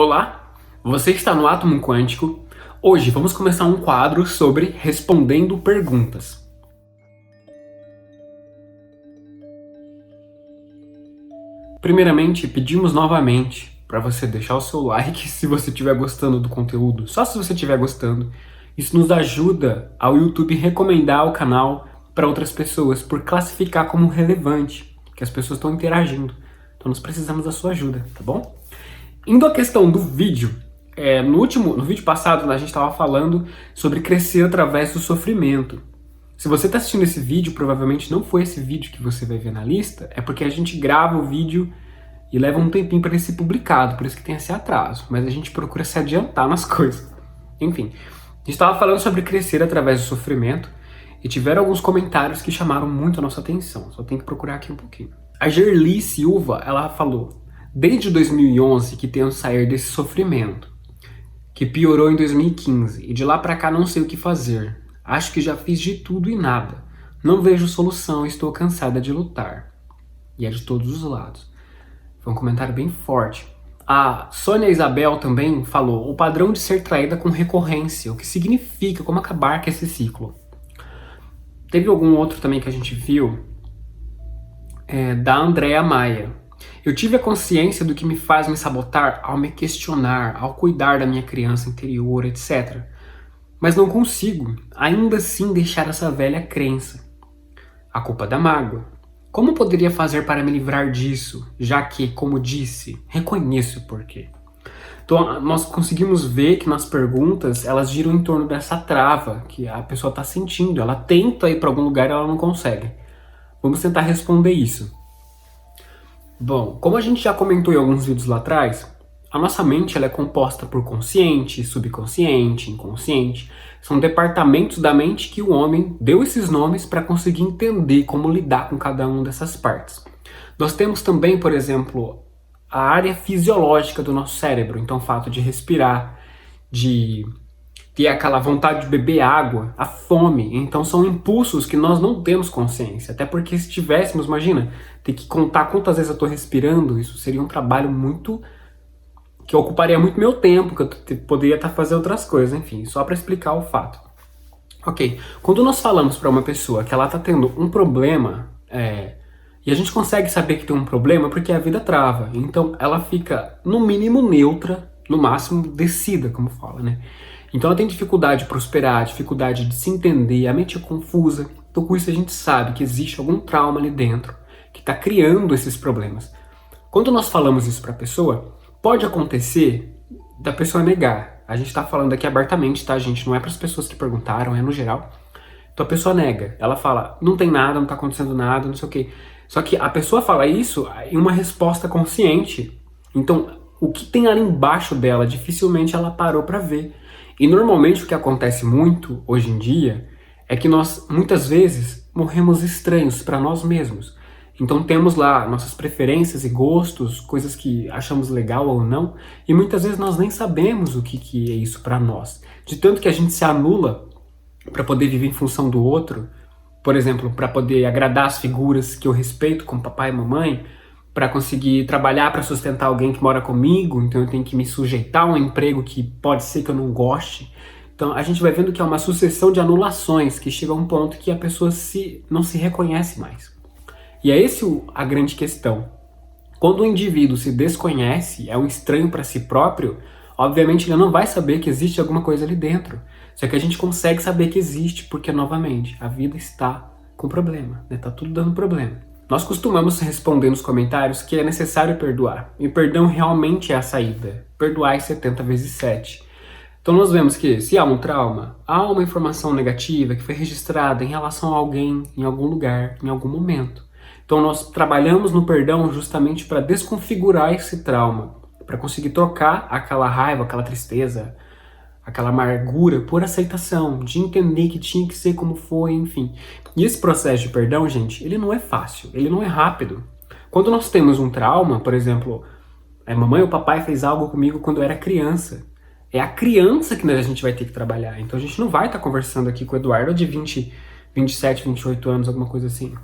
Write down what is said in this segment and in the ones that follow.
Olá, você está no Átomo Quântico. Hoje vamos começar um quadro sobre respondendo perguntas. Primeiramente, pedimos novamente para você deixar o seu like se você estiver gostando do conteúdo, só se você estiver gostando. Isso nos ajuda ao YouTube recomendar o canal para outras pessoas, por classificar como relevante, que as pessoas estão interagindo. Então nós precisamos da sua ajuda, tá bom? Indo à questão do vídeo, no vídeo passado a gente estava falando sobre crescer através do sofrimento. Se você está assistindo esse vídeo, provavelmente não foi esse vídeo que você vai ver na lista, é porque a gente grava o vídeo e leva um tempinho para ele ser publicado, por isso que tem esse atraso, mas a gente procura se adiantar nas coisas. Enfim, a gente estava falando sobre crescer através do sofrimento e tiveram alguns comentários que chamaram muito a nossa atenção, só tem que procurar aqui um pouquinho. A Gerli Silva, ela falou: desde 2011 que tento sair desse sofrimento, que piorou em 2015, e de lá pra cá não sei o que fazer. Acho que já fiz de tudo e nada. Não vejo solução e estou cansada de lutar. E é de todos os lados. Foi um comentário bem forte. A Sônia Isabel também falou: o padrão de ser traída com recorrência, o que significa, como acabar com esse ciclo. Teve algum outro também que a gente viu, da Andréa Maia. Eu tive a consciência do que me faz me sabotar ao me questionar, ao cuidar da minha criança interior, etc. Mas não consigo, ainda assim, deixar essa velha crença. A culpa da mágoa. Como poderia fazer para me livrar disso, já que, como disse, reconheço o porquê? Então, nós conseguimos ver que nas perguntas, elas giram em torno dessa trava que a pessoa está sentindo. Ela tenta ir para algum lugar e ela não consegue. Vamos tentar responder isso. Bom, como a gente já comentou em alguns vídeos lá atrás, a nossa mente ela é composta por consciente, subconsciente, inconsciente. São departamentos da mente que o homem deu esses nomes para conseguir entender como lidar com cada uma dessas partes. Nós temos também, por exemplo, a área fisiológica do nosso cérebro. Então o fato de respirar, de ter aquela vontade de beber água, a fome. Então são impulsos que nós não temos consciência. Até porque se tivéssemos, imagina, ter que contar quantas vezes eu estou respirando, isso seria um trabalho que ocuparia muito meu tempo, que eu poderia estar fazendo outras coisas, enfim, só para explicar o fato. Ok, quando nós falamos para uma pessoa que ela está tendo um problema, e a gente consegue saber que tem um problema porque a vida trava, então ela fica no mínimo neutra, no máximo descida, como fala, né? Então ela tem dificuldade de prosperar, dificuldade de se entender, a mente é confusa. Então com isso a gente sabe que existe algum trauma ali dentro que está criando esses problemas. Quando nós falamos isso para a pessoa, pode acontecer da pessoa negar. A gente está falando aqui abertamente, tá, gente? Não é para as pessoas que perguntaram, é no geral. Então a pessoa nega. Ela fala: não tem nada, não está acontecendo nada, não sei o quê. Só que a pessoa fala isso em uma resposta consciente. Então o que tem ali embaixo dela, dificilmente ela parou para ver. E normalmente o que acontece muito hoje em dia é que nós, muitas vezes, morremos estranhos para nós mesmos. Então temos lá nossas preferências e gostos, coisas que achamos legal ou não, e muitas vezes nós nem sabemos o que é isso para nós. De tanto que a gente se anula para poder viver em função do outro, por exemplo, para poder agradar as figuras que eu respeito, como papai e mamãe, para conseguir trabalhar para sustentar alguém que mora comigo, então eu tenho que me sujeitar a um emprego que pode ser que eu não goste. Então a gente vai vendo que é uma sucessão de anulações que chega a um ponto que a pessoa não se reconhece mais. E é esse a grande questão. Quando o indivíduo se desconhece, é um estranho para si próprio, obviamente ele não vai saber que existe alguma coisa ali dentro. Só que a gente consegue saber que existe porque, novamente, a vida está com problema, né? Tá tudo dando problema. Nós costumamos responder nos comentários que é necessário perdoar. E o perdão realmente é a saída. Perdoar é 70 vezes 7. Então nós vemos que se há um trauma, há uma informação negativa que foi registrada em relação a alguém, em algum lugar, em algum momento. Então nós trabalhamos no perdão justamente para desconfigurar esse trauma, para conseguir trocar aquela raiva, aquela tristeza, aquela amargura por aceitação, de entender que tinha que ser como foi, enfim. E esse processo de perdão, gente, ele não é fácil, ele não é rápido. Quando nós temos um trauma, por exemplo, a mamãe ou o papai fez algo comigo quando eu era criança, é a criança que a gente vai ter que trabalhar. Então a gente não vai estar conversando aqui com o Eduardo de 20, 27, 28 anos, alguma coisa assim.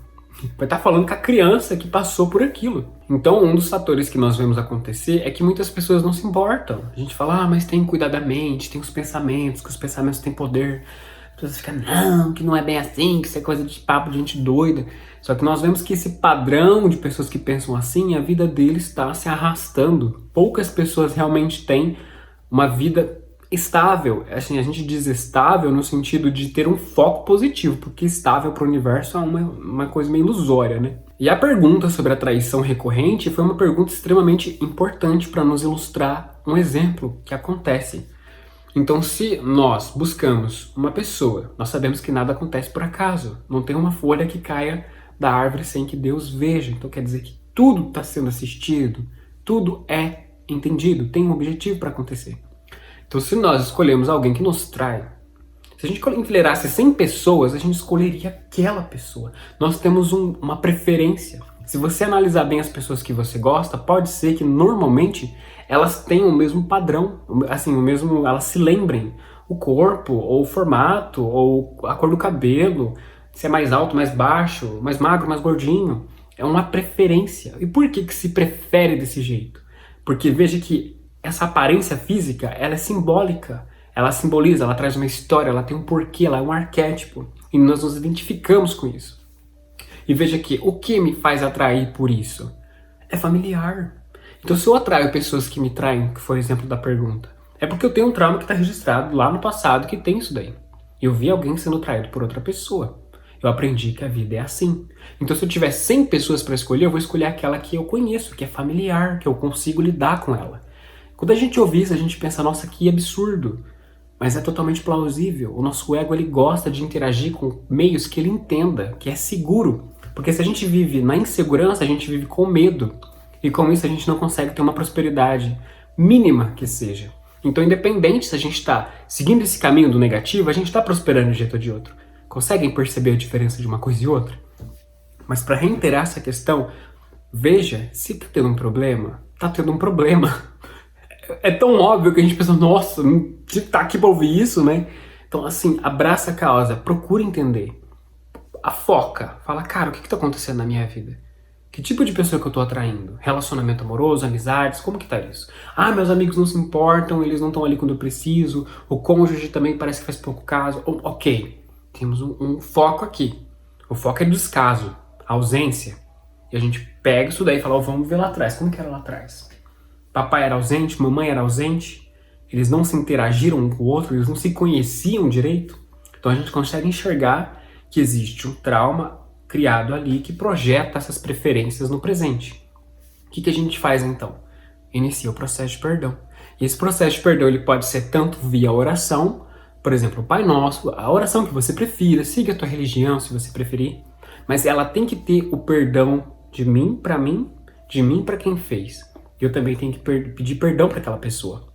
Vai estar falando com a criança que passou por aquilo. Então, um dos fatores que nós vemos acontecer é que muitas pessoas não se importam. A gente fala, mas tem que cuidar da mente, tem os pensamentos, que os pensamentos têm poder. As pessoas ficam, não, que não é bem assim, que isso é coisa de papo de gente doida. Só que nós vemos que esse padrão de pessoas que pensam assim, a vida deles está se arrastando. Poucas pessoas realmente têm uma vida estável. Assim, a gente diz estável no sentido de ter um foco positivo, porque estável para o universo é uma coisa meio ilusória, né? E a pergunta sobre a traição recorrente foi uma pergunta extremamente importante para nos ilustrar um exemplo que acontece. Então, se nós buscamos uma pessoa, nós sabemos que nada acontece por acaso. Não tem uma folha que caia da árvore sem que Deus veja. Então quer dizer que tudo está sendo assistido, tudo é entendido, tem um objetivo para acontecer. Então, se nós escolhemos alguém que nos trai, se a gente enfileirasse 100 pessoas, a gente escolheria aquela pessoa. Nós temos uma preferência. Se você analisar bem as pessoas que você gosta, pode ser que normalmente elas tenham o mesmo padrão, assim, elas se lembrem o corpo, ou o formato, ou a cor do cabelo, se é mais alto, mais baixo, mais magro, mais gordinho. É uma preferência. E por que se prefere desse jeito? Porque veja que essa aparência física, ela é simbólica. Ela simboliza, ela traz uma história, ela tem um porquê, ela é um arquétipo. E nós nos identificamos com isso. E veja que o que me faz atrair por isso? É familiar. Então, se eu atraio pessoas que me traem, que foi o exemplo da pergunta, é porque eu tenho um trauma que está registrado lá no passado que tem isso daí. Eu vi alguém sendo traído por outra pessoa. Eu aprendi que a vida é assim. Então, se eu tiver 100 pessoas para escolher, eu vou escolher aquela que eu conheço, que é familiar, que eu consigo lidar com ela. Quando a gente ouve isso, a gente pensa, nossa, que absurdo. Mas é totalmente plausível. O nosso ego, ele gosta de interagir com meios que ele entenda, que é seguro. Porque se a gente vive na insegurança, a gente vive com medo. E com isso a gente não consegue ter uma prosperidade mínima que seja. Então, independente se a gente está seguindo esse caminho do negativo, a gente está prosperando de um jeito ou de outro. Conseguem perceber a diferença de uma coisa e outra? Mas para reiterar essa questão, veja, se tá tendo um problema, tá tendo um problema. É tão óbvio que a gente pensa, nossa, tá aqui pra ouvir isso, né? Então, assim, abraça a causa, procura entender. Foca, fala, cara, o que tá acontecendo na minha vida? Que tipo de pessoa que eu tô atraindo? Relacionamento amoroso, amizades, como que tá isso? Ah, meus amigos não se importam, eles não estão ali quando eu preciso, o cônjuge também parece que faz pouco caso. Ok, temos um foco aqui. O foco é descaso, ausência. E a gente pega isso daí e fala, vamos ver lá atrás, como que era lá atrás? Papai era ausente, mamãe era ausente, eles não se interagiram um com o outro, eles não se conheciam direito. Então a gente consegue enxergar que existe um trauma criado ali que projeta essas preferências no presente. O que a gente faz então? Inicia o processo de perdão. E esse processo de perdão ele pode ser tanto via oração, por exemplo, o Pai Nosso, a oração que você prefira, siga a tua religião se você preferir, mas ela tem que ter o perdão de mim para quem fez. Eu também tenho que pedir perdão para aquela pessoa.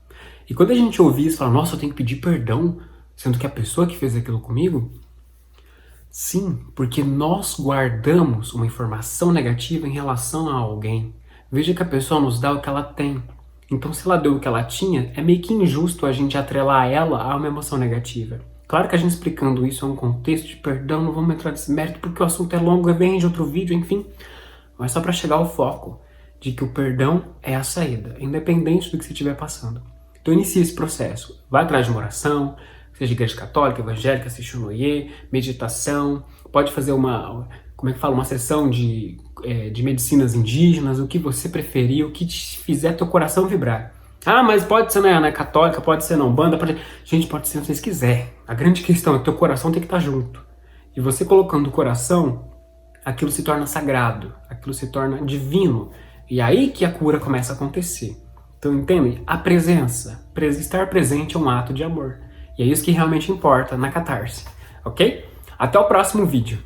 E quando a gente ouvir isso, fala, nossa, eu tenho que pedir perdão, sendo que a pessoa que fez aquilo comigo, sim, porque nós guardamos uma informação negativa em relação a alguém. Veja que a pessoa nos dá o que ela tem. Então, se ela deu o que ela tinha, é meio que injusto a gente atrelar ela a uma emoção negativa. Claro que a gente explicando isso é um contexto de perdão, não vamos entrar nesse mérito porque o assunto é longo, vem de outro vídeo, enfim. Mas só para chegar ao foco de que o perdão é a saída, independente do que você estiver passando. Então, inicie esse processo. Vai atrás de uma oração, seja igreja católica, evangélica, assistir um noie, meditação, pode fazer uma sessão de medicinas indígenas, o que você preferir, o que te fizer teu coração vibrar. Ah, mas pode ser né, católica, pode ser não banda, gente, pode ser o que vocês quiserem. A grande questão é que teu coração tem que estar junto. E você colocando o coração, aquilo se torna sagrado, aquilo se torna divino. E aí que a cura começa a acontecer. Então, entendem? A presença, estar presente é um ato de amor. E é isso que realmente importa na catarse, ok? Até o próximo vídeo.